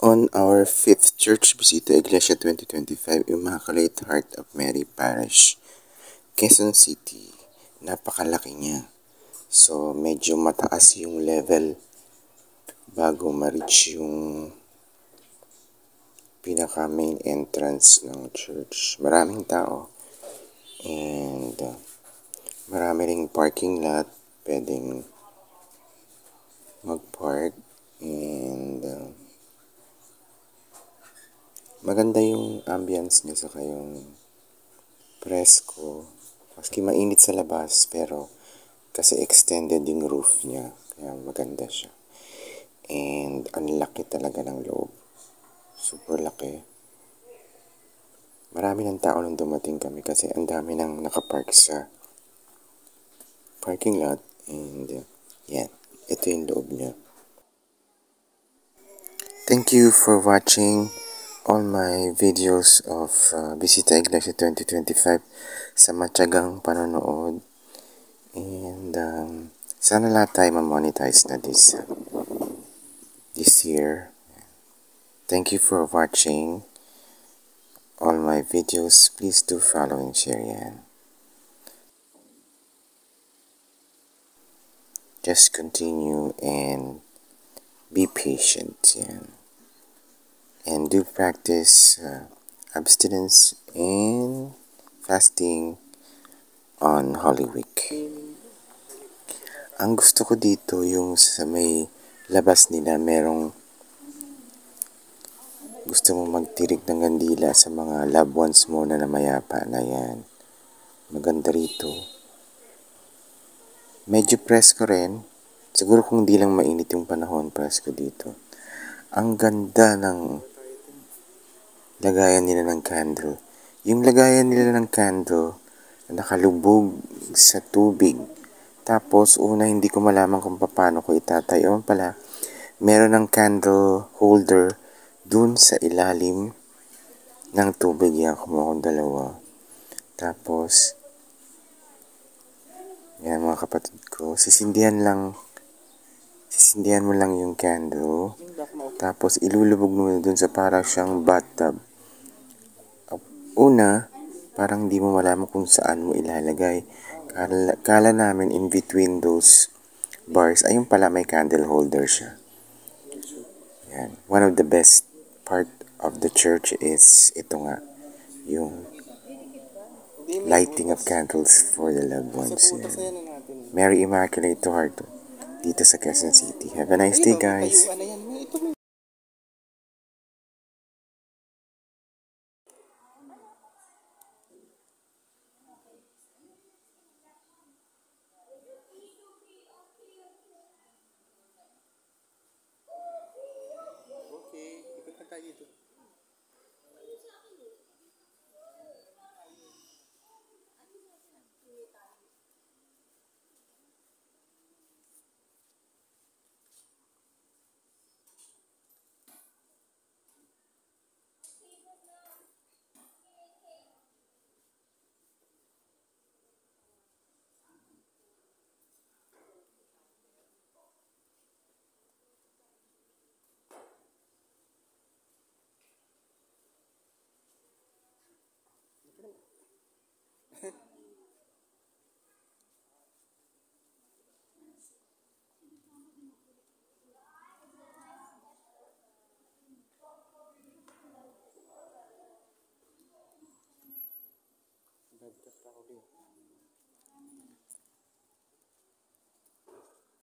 On our fifth church visit to Iglesia 2025, Immaculate Heart of Mary Parish, Quezon City. Napakalaki niya. So, medyo mataas yung level bago ma-reach yung pinaka main entrance ng church. Maraming tao. And marami ring parking lot. Pwedeng mag-park. And maganda yung ambience niya, saka yung presko. Maski mainit sa labas, pero kasi extended yung roof niya. Kaya maganda siya. And ang laki talaga ng loob. Super laki. Marami ng tao nung dumating kami kasi ang dami nang nakapark sa parking lot. And yan. Ito yung loob niya. Thank you for watching all my videos of Bisita Iglesia 2025 sa matyagang panonood. And sana lahat tayo ma-monetize na this year. Thank you for watching all my videos. Please do follow and share yan. Just continue and be patient yan. And do practice abstinence and fasting on Holy Week. Ang gusto ko dito yung sa may labas nila, merong gusto mo magtirik ng kandila sa mga loved ones mo na namayapa na yan. Maganda rito. Medyo presko rin. Siguro kung di lang mainit yung panahon, presko dito. Ang ganda ng lagayan nila ng candle. Yung lagayan nila ng candle, nakalubog sa tubig. Tapos, una hindi ko malaman kung paano ko itatayo. Pala, meron ng candle holder dun sa ilalim ng tubig. Yan, kumuha kong dalawa. Tapos, yan mga kapatid ko, sisindihan mo lang yung candle. Tapos, ilulubog mo dun sa parang siyang bathtub. Una, parang di mo malaman kung saan mo ilalagay. Kala namin in between those bars, ayun pala may candle holder siya. Yan. One of the best part of the church is ito nga, yung lighting of candles for the loved ones. Yan. Mary Immaculate Heart dito sa Quezon City. Have a nice day, guys. Okay, ikot na tayo dito. Bagtas ako din.